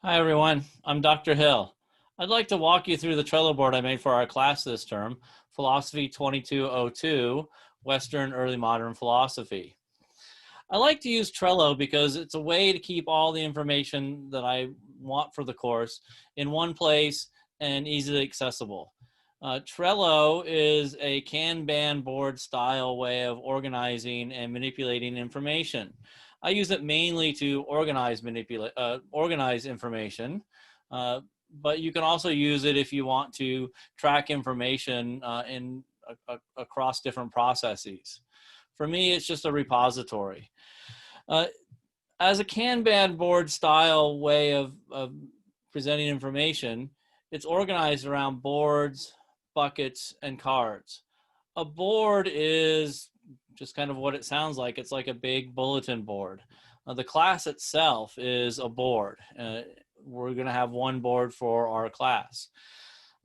Hi everyone, I'm Dr. Hill. I'd like to walk you through the Trello board I made for our class this term, Philosophy 2202, Western Early Modern Philosophy. I like to use Trello because it's a way to keep all the information that I want for the course in one place and easily accessible. Trello is a Kanban board style way of organizing and manipulating information. I use it mainly to organize information, but you can also use it if you want to track information across different processes. For me, it's just a repository. Uh, as a Kanban board style way of presenting information, it's organized around boards, buckets, and cards. A board is just kind of what it sounds like. It's like a big bulletin board. The class itself is a board. We're going to have one board for our class.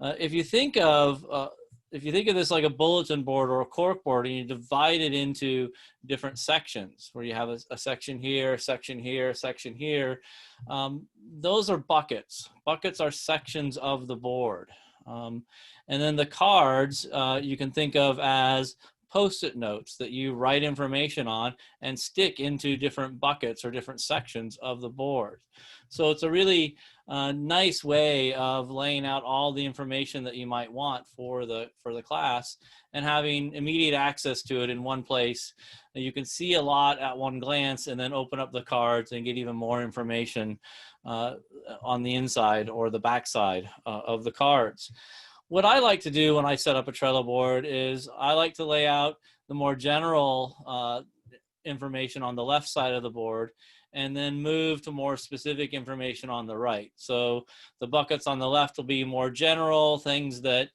If you think of this like a bulletin board or a cork board, and you divide it into different sections, where you have a section here, section here, section here, those are buckets. Buckets are sections of the board. And then the cards you can think of as Post-it notes that you write information on and stick into different buckets or different sections of the board. So it's a really nice way of laying out all the information that you might want for the class and having immediate access to it in one place. You can see a lot at one glance and then open up the cards and get even more information on the inside or the back side of the cards. What I like to do when I set up a Trello board is I like to lay out the more general information on the left side of the board and then move to more specific information on the right. So the buckets on the left will be more general, things that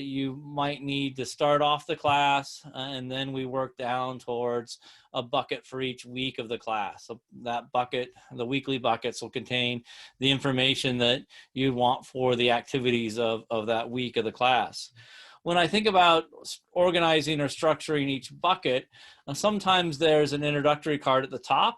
you might need to start off the class, and then we work down towards a bucket for each week of the class. So that bucket, the weekly buckets, will contain the information that you want for the activities of that week of the class. When I think about organizing or structuring each bucket, sometimes there's an introductory card at the top,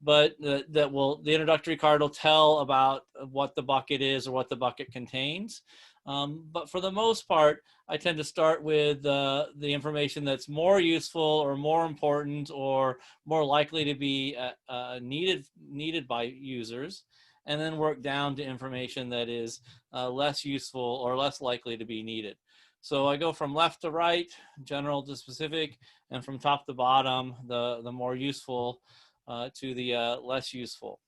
but the introductory card will tell about what the bucket is or what the bucket contains. But for the most part, I tend to start with the information that's more useful or more important or more likely to be needed by users, and then work down to information that is less useful or less likely to be needed. So I go from left to right, general to specific, and from top to bottom, the more useful to the less useful.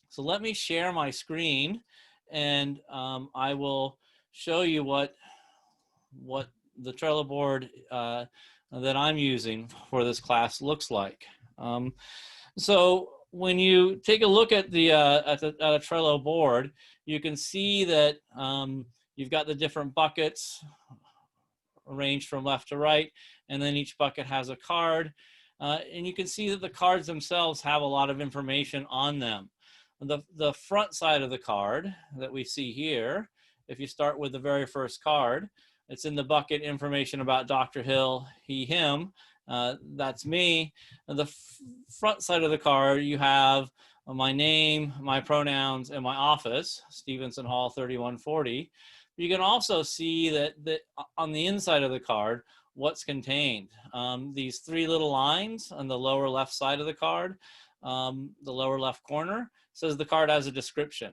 So let me share my screen, and I will show you what the Trello board that I'm using for this class looks like. So when you take a look at a Trello board, you can see that you've got the different buckets arranged from left to right, and then each bucket has a card. And you can see that the cards themselves have a lot of information on them. The front side of the card that we see here, if you start with the very first card, it's in the bucket information about Dr. Hill, he, him. That's me. The front side of the card, you have my name, my pronouns, and my office, Stevenson Hall 3140. You can also see that on the inside of the card, what's contained. These three little lines on the lower left side of the card, the lower left corner, says the card has a description.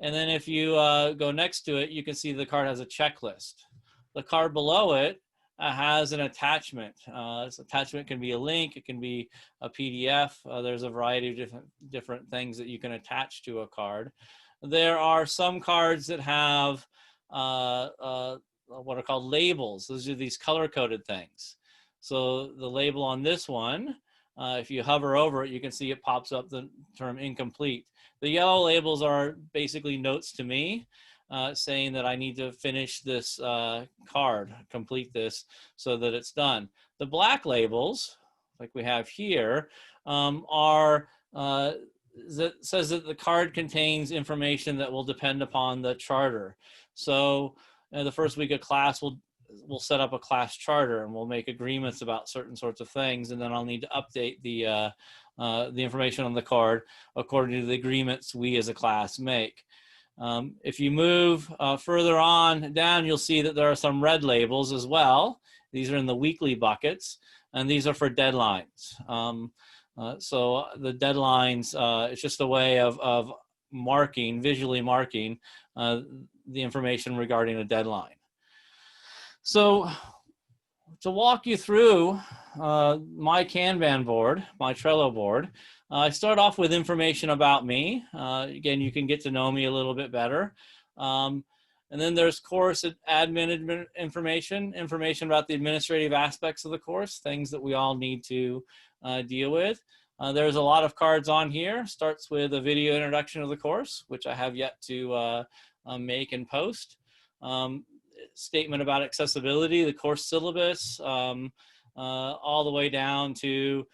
And then if you go next to it, you can see the card has a checklist. The card below it has an attachment. This attachment can be a link, it can be a PDF. There's a variety of different things that you can attach to a card. There are some cards that have what are called labels. Those are these color-coded things. So the label on this one, if you hover over it, you can see it pops up the term incomplete. The yellow labels are basically notes to me, saying that I need to finish this card, complete this so that it's done. The black labels, like we have here, are that says that the card contains information that will depend upon the charter. So the first week of class, we'll set up a class charter and we'll make agreements about certain sorts of things, and then I'll need to update the information on the card according to the agreements we as a class make. If you move further on down, you'll see that there are some red labels as well. These are in the weekly buckets, and these are for deadlines. So the deadlines, it's just a way of marking, visually marking the information regarding a deadline. So to walk you through my Kanban board, my Trello board, I start off with information about me. Again, you can get to know me a little bit better. And then there's course admin information about the administrative aspects of the course, things that we all need to deal with. There's a lot of cards on here. Starts with a video introduction of the course, which I have yet to make and post. Statement about accessibility, the course syllabus, all the way down to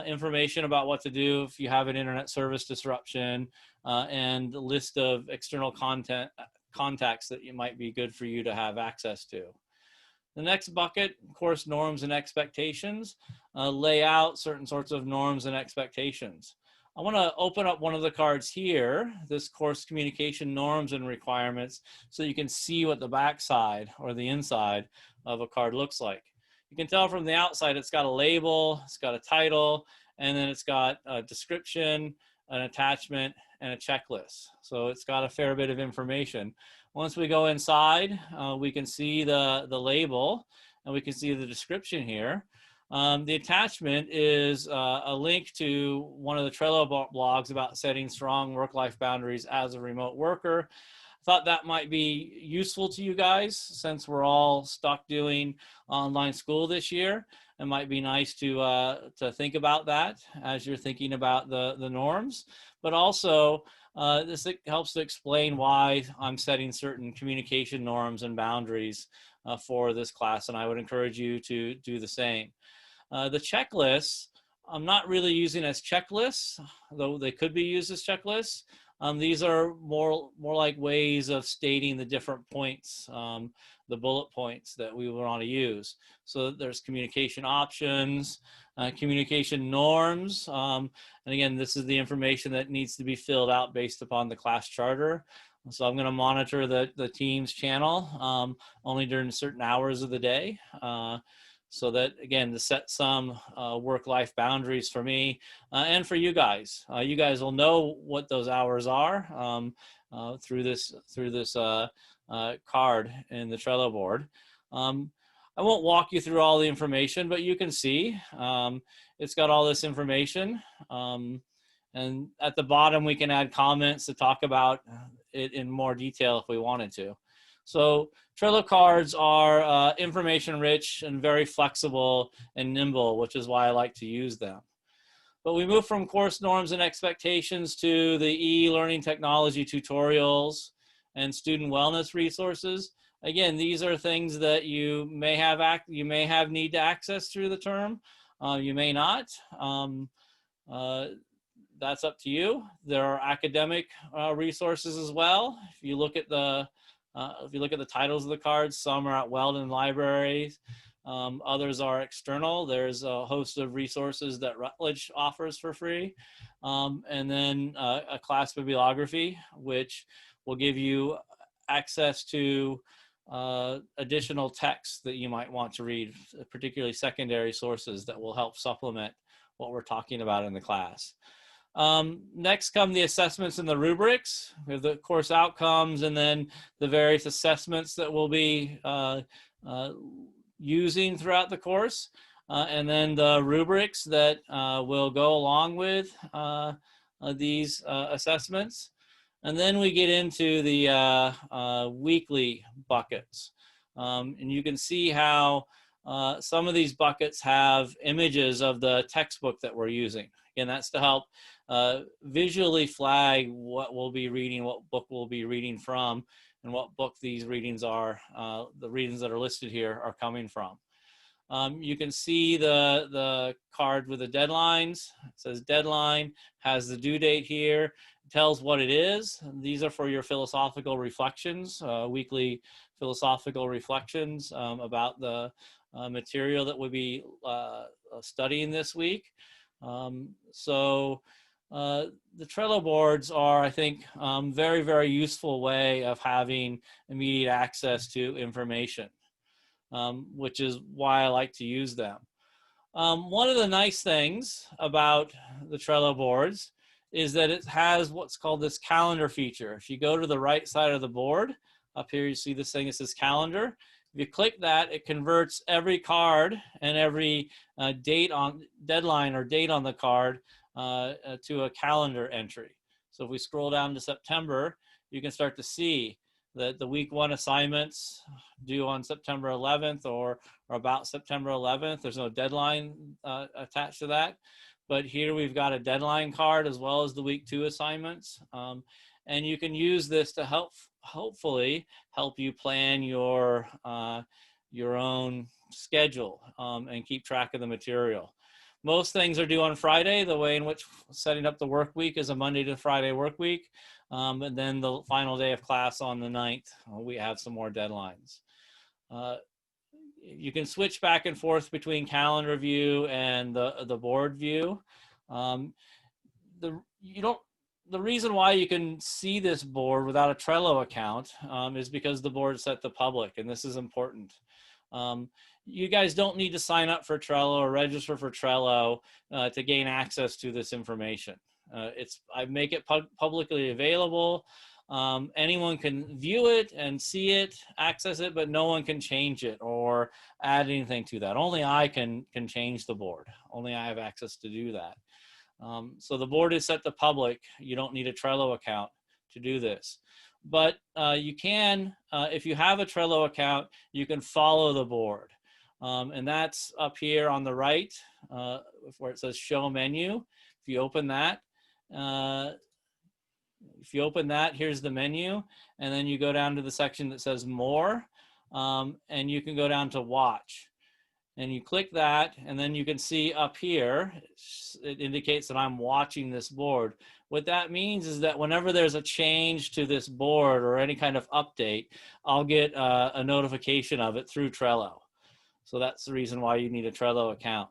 information about what to do if you have an internet service disruption, and a list of external contacts that it might be good for you to have access to. The next bucket, course norms and expectations, lay out certain sorts of norms and expectations. I want to open up one of the cards here, this course communication norms and requirements, so you can see what the backside or the inside of a card looks like. You can tell from the outside it's got a label, it's got a title, and then it's got a description, an attachment, and a checklist. So it's got a fair bit of information. Once we go inside, we can see the label, and we can see the description here. The attachment is a link to one of the Trello blogs about setting strong work-life boundaries as a remote worker. I thought that might be useful to you guys since we're all stuck doing online school this year. It might be nice to think about that as you're thinking about the norms, but also this helps to explain why I'm setting certain communication norms and boundaries for this class, and I would encourage you to do the same. The checklists, I'm not really using as checklists, though they could be used as checklists. These are more like ways of stating the different points, the bullet points that we want to use. So there's communication options, communication norms, and again, this is the information that needs to be filled out based upon the class charter. So I'm going to monitor the Teams channel only during certain hours of the day. So that, again, to set some work-life boundaries for me and for you guys. You guys will know what those hours are through this card in the Trello board. I won't walk you through all the information, but you can see it's got all this information. And at the bottom, we can add comments to talk about it in more detail if we wanted to. So Trello cards are information rich and very flexible and nimble, which is why I like to use them. But we move from course norms and expectations to the e-learning technology tutorials and student wellness resources. Again, these are things that you may have need to access through the term. You may not. That's up to you. There are academic resources as well. If you look at the titles of the cards, some are at Weldon libraries, others are external. There's a host of resources that Rutledge offers for free, and then a class bibliography, which will give you access to additional texts that you might want to read, particularly secondary sources that will help supplement what we're talking about in the class. Next come the assessments and the rubrics. We have the course outcomes and then the various assessments that we'll be using throughout the course. And then the rubrics that will go along with these assessments. And then we get into the weekly buckets. And you can see how some of these buckets have images of the textbook that we're using. Again, that's to help visually flag what we'll be reading, what book we'll be reading from, and what book these readings are, the readings that are listed here are coming from. You can see the card with the deadlines. It says deadline, has the due date here, it tells what it is. These are for your philosophical reflections, weekly philosophical reflections about the material that we'll be studying this week. So the Trello boards are, I think, very, very useful way of having immediate access to information, which is why I like to use them. One of the nice things about the Trello boards is that it has what's called this calendar feature. If you go to the right side of the board, up here you see this thing that says calendar. If you click that, it converts every card and every deadline or date on the card to a calendar entry. So if we scroll down to September, you can start to see that the week 1 assignments due on September 11th or about September 11th. There's no deadline attached to that. But here we've got a deadline card as well as the week 2 assignments. And you can use this to hopefully help you plan your own schedule and keep track of the material. Most things are due on Friday. The way in which setting up the work week is a Monday to Friday work week. And then the final day of class on the 9th, we have some more deadlines. You can switch back and forth between calendar view and the board view. The reason why you can see this board without a Trello account is because the board is set to public, and this is important. You guys don't need to sign up for Trello or register for Trello to gain access to this information. I make it publicly available. Anyone can view it and see it, access it, but no one can change it or add anything to that. Only I can change the board. Only I have access to do that. So the board is set to public. You don't need a Trello account to do this. But you can, if you have a Trello account, you can follow the board. And that's up here on the right where it says show menu. If you open that, here's the menu, and then you go down to the section that says more, and you can go down to watch. And you click that, and then you can see up here, it indicates that I'm watching this board. What that means is that whenever there's a change to this board or any kind of update, I'll get a notification of it through Trello. So that's the reason why you need a Trello account.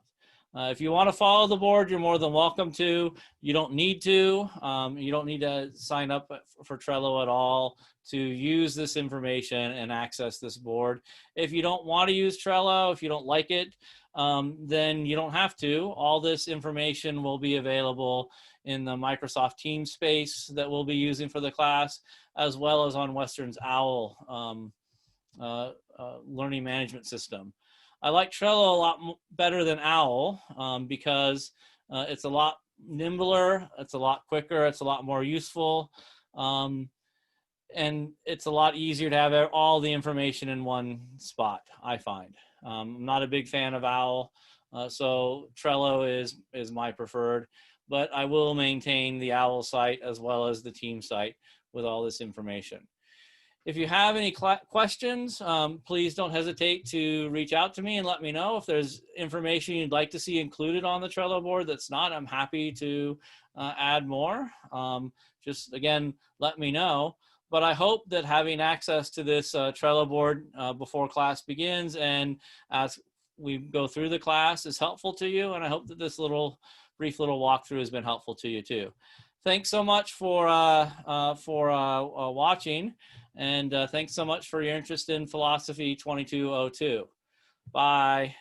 If you want to follow the board, you're more than welcome to. You don't need to. You don't need to sign up for Trello at all to use this information and access this board. If you don't want to use Trello, if you don't like it, then you don't have to. All this information will be available in the Microsoft Teams space that we'll be using for the class, as well as on Western's OWL learning management system. I like Trello a lot better than OWL because it's a lot nimbler, it's a lot quicker, it's a lot more useful, and it's a lot easier to have all the information in one spot, I find. I'm not a big fan of OWL, so Trello is my preferred, but I will maintain the OWL site as well as the team site with all this information. If you have any questions, please don't hesitate to reach out to me and let me know. If there's information you'd like to see included on the Trello board that's not, I'm happy to add more. Just again, let me know. But I hope that having access to this Trello board before class begins and as we go through the class is helpful to you. And I hope that this brief little walkthrough has been helpful to you too. Thanks so much for watching. And thanks so much for your interest in Philosophy 2202. Bye.